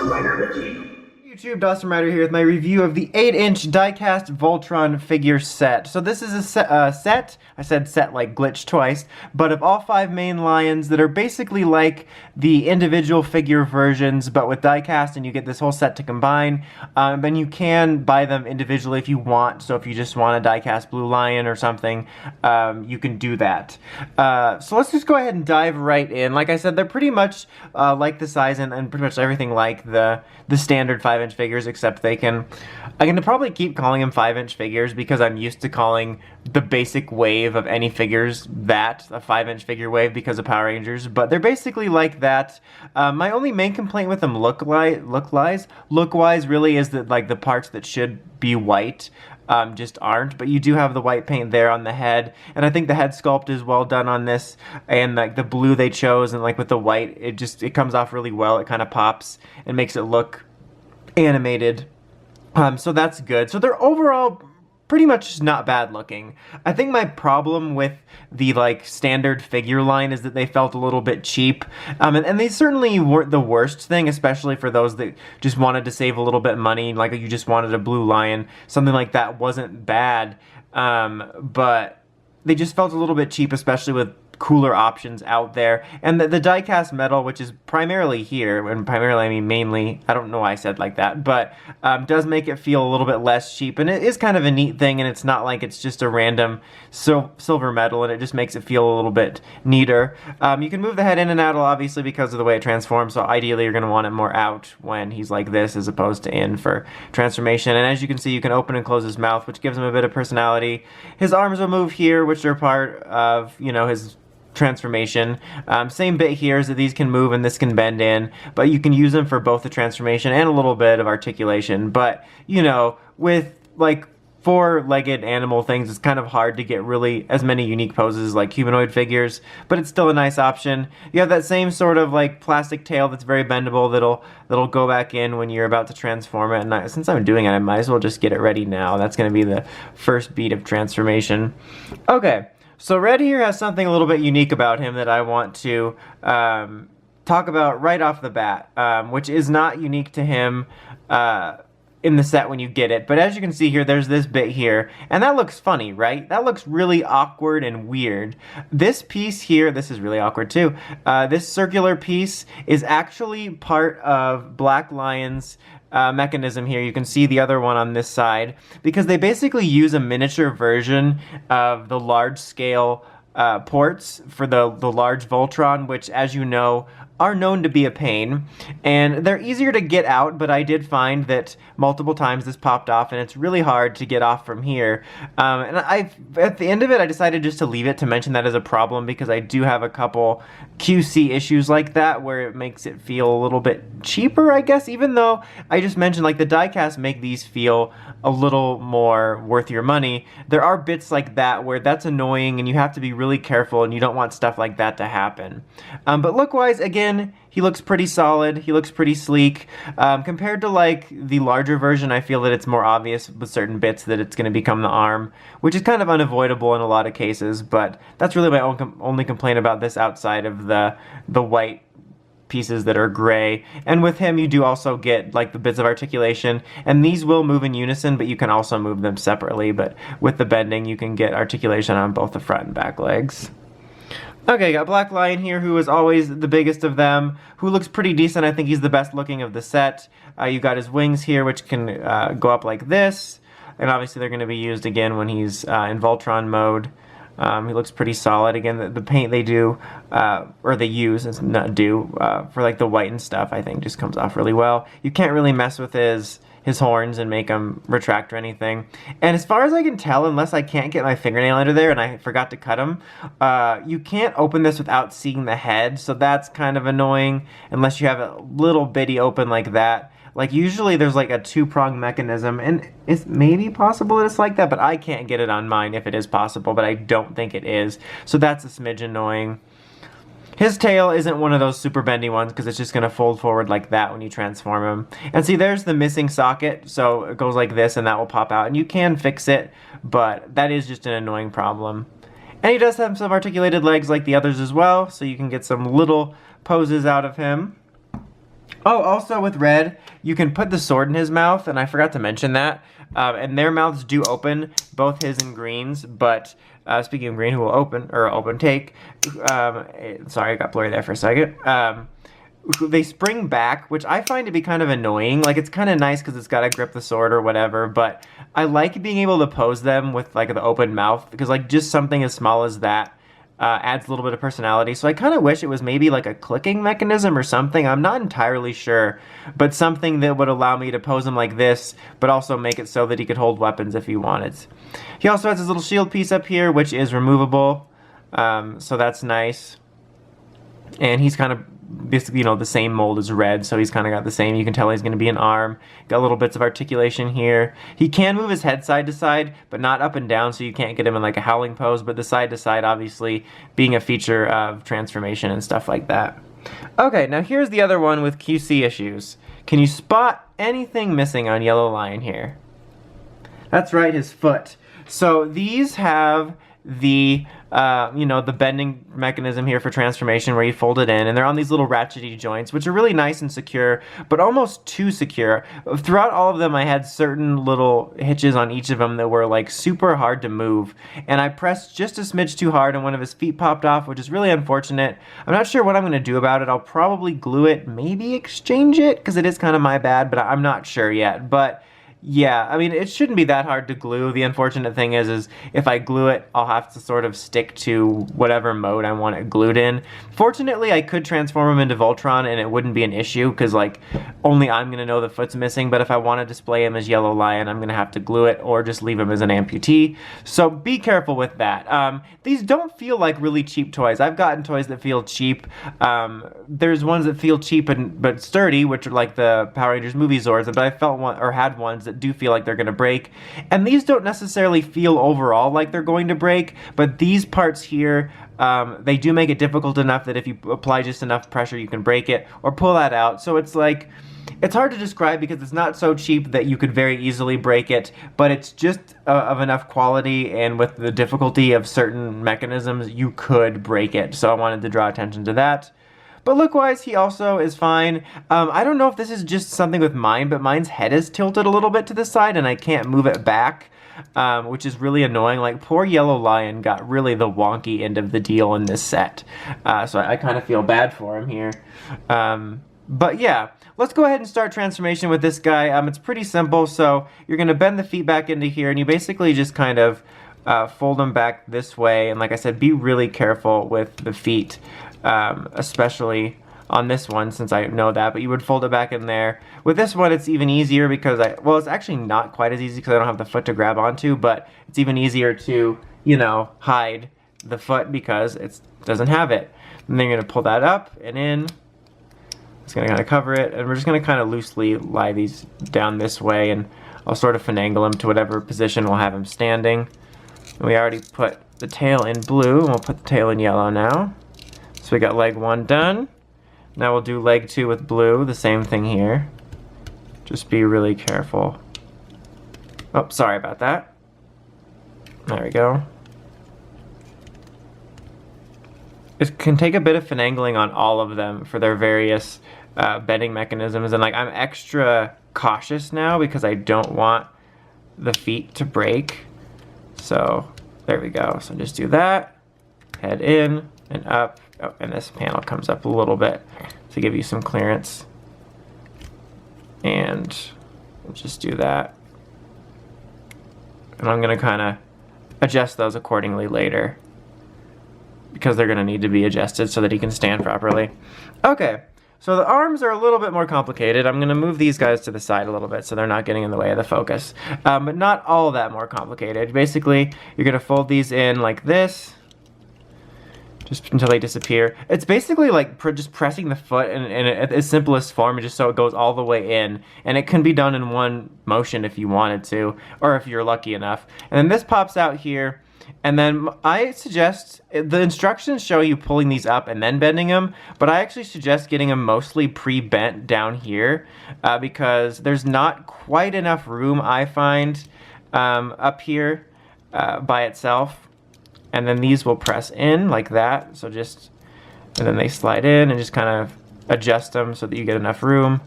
Dawson Rider with you. YouTube, Dawson Rider here with my review of the 8-inch die-cast Voltron figure set. So this is a set, I said set like glitch twice, but of all 5 main lions that are basically like the individual figure versions, but with die-cast, and you get this whole set to combine. And you can buy them individually if you want, so if you just want a die-cast blue lion or something, you can do that. So let's just go ahead and dive right in. Like I said, they're pretty much like the size and pretty much everything like the standard 5-inch figures, except I'm gonna probably keep calling them 5-inch figures because I'm used to calling the basic wave of any figures that, a 5-inch figure wave, because of Power Rangers, but they're basically like that. My only main complaint with them look-wise really is that like the parts that should be white just aren't, but you do have the white paint there on the head, and I think the head sculpt is well done on this, and like the blue they chose and like with the white, it comes off really well. It kind of pops and makes it look animated, so that's good. So they're overall pretty much not bad looking. I think my problem with the like standard figure line is that they felt a little bit cheap, and they certainly weren't the worst thing, especially for those that just wanted to save a little bit of money, like you just wanted a blue lion. Something like that wasn't bad, but they just felt a little bit cheap, especially with cooler options out there. And the die-cast metal, which is primarily here, and primarily I mean mainly, I don't know why I said like that, but does make it feel a little bit less cheap, and it is kind of a neat thing, and it's not like it's just a random silver metal, and it just makes it feel a little bit neater. You can move the head in and out, obviously, because of the way it transforms, so ideally you're going to want it more out when he's like this as opposed to in for transformation. And as you can see, you can open and close his mouth, which gives him a bit of personality. His arms will move here, which are part of, you know, his transformation. Same bit here is that these can move and this can bend in, but you can use them for both the transformation and a little bit of articulation. But, you know, with like 4-legged animal things, it's kind of hard to get really as many unique poses like humanoid figures, but it's still a nice option. You have that same sort of like plastic tail that's very bendable that'll go back in when you're about to transform it. And since I'm doing it, I might as well just get it ready now. That's going to be the first beat of transformation. Okay. So Red here has something a little bit unique about him that I want to talk about right off the bat, which is not unique to him in the set when you get it. But as you can see here, there's this bit here, and that looks funny, right? That looks really awkward and weird. This piece here, this is really awkward too. This circular piece is actually part of Black Lion's mechanism here. You can see the other one on this side, because they basically use a miniature version of the large scale ports for the large Voltron, which, as you know, are known to be a pain, and they're easier to get out, but I did find that multiple times this popped off, and it's really hard to get off from here. And at the end of it, I decided just to leave it, to mention that as a problem, because I do have a couple QC issues like that, where it makes it feel a little bit cheaper, I guess, even though I just mentioned, like, the die-cast make these feel a little more worth your money. There are bits like that where that's annoying, and you have to be really careful, and you don't want stuff like that to happen. But look-wise, again, he looks pretty solid. He looks pretty sleek. Compared to like the larger version, I feel that it's more obvious with certain bits that it's going to become the arm, which is kind of unavoidable in a lot of cases, but that's really my only complaint about this, outside of the white pieces that are gray. And with him, you do also get like the bits of articulation, and these will move in unison, but you can also move them separately. But with the bending, you can get articulation on both the front and back legs. Okay, got Black Lion here, who is always the biggest of them, who looks pretty decent. I think he's the best looking of the set. You got his wings here, which can go up like this, and obviously they're going to be used again when he's in Voltron mode. He looks pretty solid. Again, the paint they do, or they use, it's not do, for like the white and stuff, I think just comes off really well. You can't really mess with his horns and make them retract or anything. And as far as I can tell, unless I can't get my fingernail under there and I forgot to cut them, you can't open this without seeing the head, so that's kind of annoying, unless you have a little bitty open like that. Like, usually there's like a 2-prong mechanism, and it's maybe possible that it's like that, but I can't get it on mine if it is possible, but I don't think it is. So that's a smidge annoying. His tail isn't one of those super bendy ones, because it's just going to fold forward like that when you transform him. And see, there's the missing socket, so it goes like this and that will pop out. And you can fix it, but that is just an annoying problem. And he does have some articulated legs like the others as well, so you can get some little poses out of him. Oh, also with red, you can put the sword in his mouth, and I forgot to mention that. And their mouths do open, both his and green's, but speaking of green, who will open take, sorry, I got blurry there for a second. They spring back, which I find to be kind of annoying. Like, it's kind of nice because it's got to grip the sword or whatever, but I like being able to pose them with, like, the open mouth, because, like, just something as small as that adds a little bit of personality. So I kind of wish it was maybe like a clicking mechanism or something. I'm not entirely sure, but something that would allow me to pose him like this, but also make it so that he could hold weapons if he wanted. He also has his little shield piece up here, which is removable, so that's nice. And he's kind of basically, you know, the same mold as red, so he's kind of got the same. You can tell he's going to be an arm. Got little bits of articulation here. He can move his head side to side, but not up and down, so you can't get him in like a howling pose, but the side to side obviously being a feature of transformation and stuff like that. Okay, now here's the other one with QC issues. Can you spot anything missing on Yellow Lion here? That's right, his foot. So these have the you know, the bending mechanism here for transformation where you fold it in, and they're on these little ratchety joints, which are really nice and secure, but almost too secure. Throughout all of them, I had certain little hitches on each of them that were like super hard to move, and I pressed just a smidge too hard and one of his feet popped off, which is really unfortunate. I'm not sure what I'm going to do about it. I'll probably glue it, maybe exchange it, because it is kind of my bad, but I'm not sure yet. But yeah, I mean, it shouldn't be that hard to glue. The unfortunate thing is if I glue it, I'll have to sort of stick to whatever mode I want it glued in. Fortunately, I could transform him into Voltron and it wouldn't be an issue, because like only I'm going to know the foot's missing, but if I want to display him as Yellow Lion, I'm going to have to glue it or just leave him as an amputee. So be careful with that. These don't feel like really cheap toys. I've gotten toys that feel cheap. There's ones that feel cheap but sturdy, which are like the Power Rangers movie Zords, but I felt one or had ones that do feel like they're going to break, and these don't necessarily feel overall like they're going to break, but these parts here, they do make it difficult enough that if you apply just enough pressure you can break it or pull that out. So it's like, it's hard to describe because it's not so cheap that you could very easily break it, but it's just of enough quality, and with the difficulty of certain mechanisms you could break it, so I wanted to draw attention to that. But look-wise, he also is fine. I don't know if this is just something with mine, but mine's head is tilted a little bit to the side, and I can't move it back, which is really annoying. Like, poor Yellow Lion got really the wonky end of the deal in this set. So I kind of feel bad for him here. But yeah, let's go ahead and start transformation with this guy. It's pretty simple. So you're going to bend the feet back into here, and you basically just kind of fold them back this way. And like I said, be really careful with the feet. Especially on this one, since I know that, but you would fold it back in there. With this one, it's even easier because well, it's actually not quite as easy because I don't have the foot to grab onto, but it's even easier to, you know, hide the foot because it doesn't have it. And then you're going to pull that up and in. It's going to kind of cover it, and we're just going to kind of loosely lie these down this way, and I'll sort of finagle him to whatever position we'll have him standing. And we already put the tail in blue, and we'll put the tail in yellow now. So we got leg 1 done. Now we'll do leg 2 with blue, the same thing here. Just be really careful. Oh, sorry about that. There we go. It can take a bit of finagling on all of them for their various bending mechanisms, and like I'm extra cautious now because I don't want the feet to break. So there we go. So just do that, head in and up. Oh, and this panel comes up a little bit to give you some clearance. And we'll just do that. And I'm going to kind of adjust those accordingly later, because they're going to need to be adjusted so that he can stand properly. Okay, so the arms are a little bit more complicated. I'm going to move these guys to the side a little bit so they're not getting in the way of the focus. But not all that more complicated. Basically, you're going to fold these in like this, just until they disappear. It's basically like just pressing the foot in its simplest form, just so it goes all the way in. And it can be done in one motion if you wanted to, or if you're lucky enough. And then this pops out here. And then I suggest, the instructions show you pulling these up and then bending them, but I actually suggest getting them mostly pre-bent down here, because there's not quite enough room, I find, up here by itself. And then these will press in like that, so just, and then they slide in and just kind of adjust them so that you get enough room.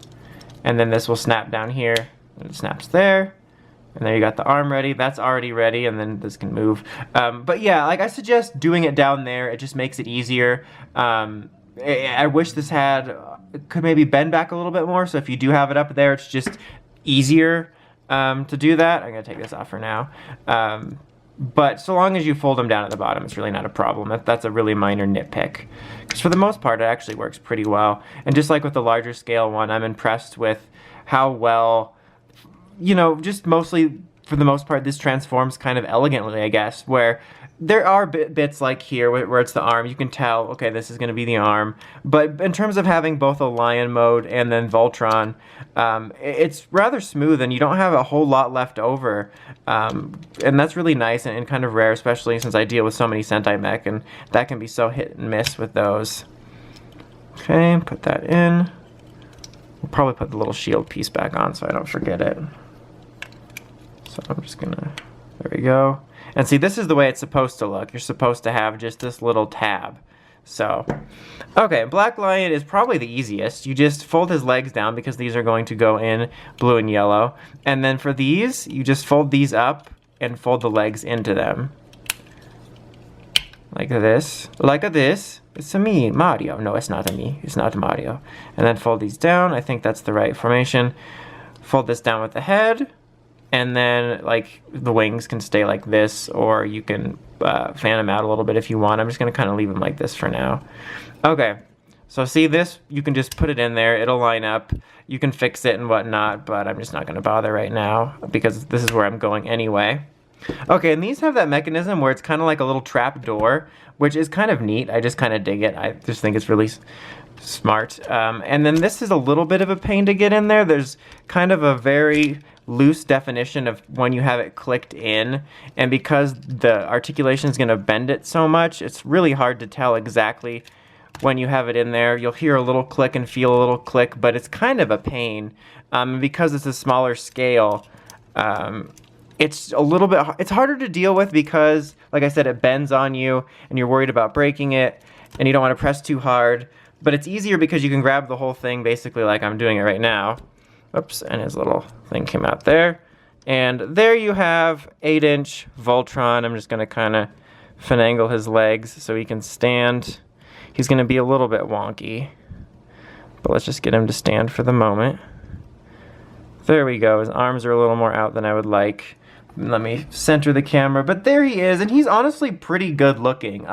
And then this will snap down here, and it snaps there. And there you got the arm ready. That's already ready, and then this can move. But yeah, like I suggest doing it down there. It just makes it easier. I wish this could maybe bend back a little bit more. So if you do have it up there, it's just easier to do that. I'm gonna take this off for now. But so long as you fold them down at the bottom, it's really not a problem. That's a really minor nitpick. Because for the most part, it actually works pretty well. And just like with the larger scale one, I'm impressed with how well, you know, just mostly for the most part, this transforms kind of elegantly, I guess, where there are bits like here where it's the arm. You can tell, okay, this is going to be the arm. But in terms of having both a Lion mode and then Voltron, it's rather smooth and you don't have a whole lot left over. And that's really nice and kind of rare, especially since I deal with so many Sentai mech, and that can be so hit and miss with those. Okay, put that in. We'll probably put the little shield piece back on so I don't forget it. So I'm just gonna, there we go. And see, this is the way it's supposed to look. You're supposed to have just this little tab. So, okay, Black Lion is probably the easiest. You just fold his legs down because these are going to go in blue and yellow. And then for these, you just fold these up and fold the legs into them. Like this. Like this. It's a me, Mario. No, it's not a me. It's not Mario. And then fold these down. I think that's the right formation. Fold this down with the head. And then, like, the wings can stay like this, or you can fan them out a little bit if you want. I'm just going to kind of leave them like this for now. Okay, so see this? You can just put it in there. It'll line up. You can fix it and whatnot, but I'm just not going to bother right now because this is where I'm going anyway. Okay, and these have that mechanism where it's kind of like a little trap door, which is kind of neat. I just kind of dig it. I just think it's really smart. And then this is a little bit of a pain to get in there. There's kind of a very loose definition of when you have it clicked in, and because the articulation is going to bend it so much, it's really hard to tell exactly when you have it in there. You'll hear a little click and feel a little click, but it's kind of a pain. Because it's a smaller scale, it's a little bit, it's harder to deal with because, like I said, it bends on you and you're worried about breaking it and you don't want to press too hard, but it's easier because you can grab the whole thing basically like I'm doing it right now. Oops, and his little thing came out there. And there you have 8-inch Voltron. I'm just going to kind of finagle his legs so he can stand. He's going to be a little bit wonky, but let's just get him to stand for the moment. There we go. His arms are a little more out than I would like. Let me center the camera, but there he is, and he's honestly pretty good looking.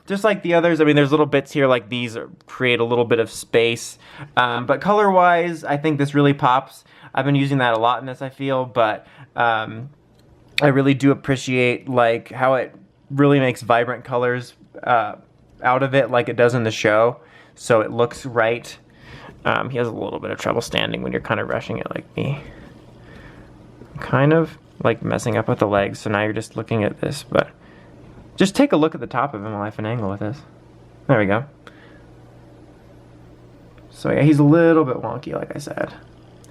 Just like the others, I mean, there's little bits here like these create a little bit of space. But color-wise, I think this really pops. I've been using that a lot in this, I feel, but I really do appreciate like how it really makes vibrant colors out of it like it does in the show. So it looks right. He has a little bit of trouble standing when you're kind of rushing it like me. Kind of like messing up with the legs, so now you're just looking at this, but just take a look at the top of him while I finagle with this. There we go. So yeah, he's a little bit wonky, like I said.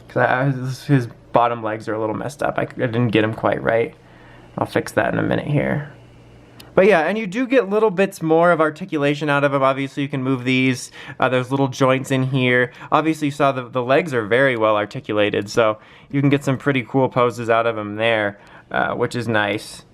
Because his bottom legs are a little messed up. I didn't get him quite right. I'll fix that in a minute here. But yeah, and you do get little bits more of articulation out of him. Obviously, you can move these. There's little joints in here. Obviously, you saw the legs are very well articulated, so you can get some pretty cool poses out of him there, which is nice.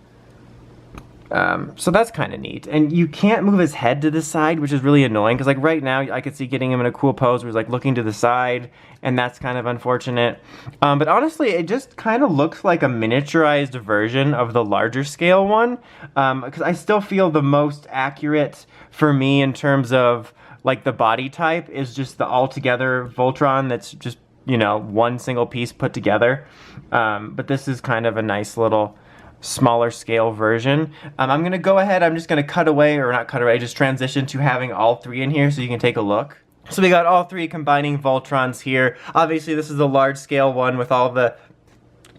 So that's kind of neat. And you can't move his head to the side, which is really annoying, because like right now I could see getting him in a cool pose where he's like looking to the side, and that's kind of unfortunate. But honestly, it just kind of looks like a miniaturized version of the larger scale one, because I still feel the most accurate for me in terms of like the body type is just the all-together Voltron that's just, you know, one single piece put together. But this is kind of a nice little smaller scale version. I'm gonna go ahead, I'm just gonna cut away, or not cut away, just transition to having all three in here so you can take a look. So we got all three combining Voltrons here. Obviously this is the large scale one with all the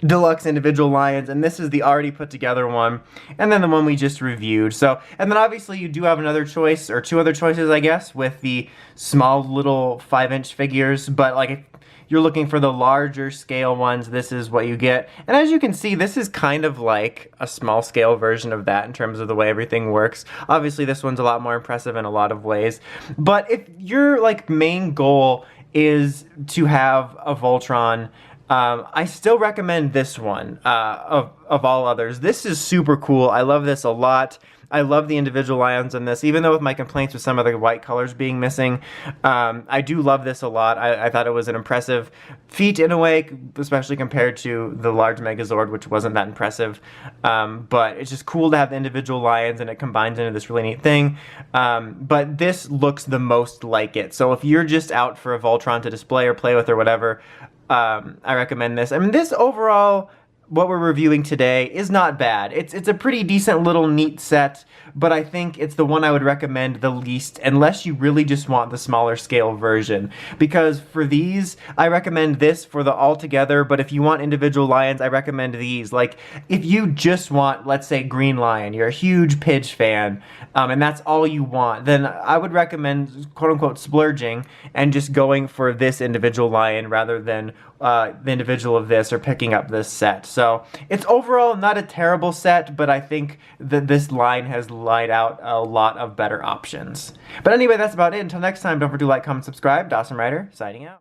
deluxe individual lions, and this is the already put together one, and then the one we just reviewed. So, and then obviously you do have another choice, or two other choices I guess, with the small little 5-inch figures, but like you're looking for the larger scale ones, this is what you get. And as you can see, this is kind of like a small scale version of that in terms of the way everything works. Obviously, this one's a lot more impressive in a lot of ways. But if your like main goal is to have a Voltron, I still recommend this one of all others. This is super cool. I love this a lot. I love the individual lions in this, even though with my complaints with some of the white colors being missing. I do love this a lot. I thought it was an impressive feat in a way, especially compared to the large Megazord, which wasn't that impressive. But it's just cool to have the individual lions, and it combines into this really neat thing. But this looks the most like it. So if you're just out for a Voltron to display or play with or whatever, I recommend this. I mean, this overall, what we're reviewing today, is not bad. It's a pretty decent little neat set, but I think it's the one I would recommend the least unless you really just want the smaller scale version. Because for these, I recommend this for the all-together, but if you want individual lions, I recommend these. Like, if you just want, let's say, Green Lion, you're a huge Pidge fan, and that's all you want, then I would recommend, quote-unquote, splurging and just going for this individual lion rather than the individual of this or picking up this set. So it's overall not a terrible set, but I think that this line has laid out a lot of better options. But anyway, that's about it. Until next time, don't forget to like, comment, subscribe. Dawson Ryder, signing out.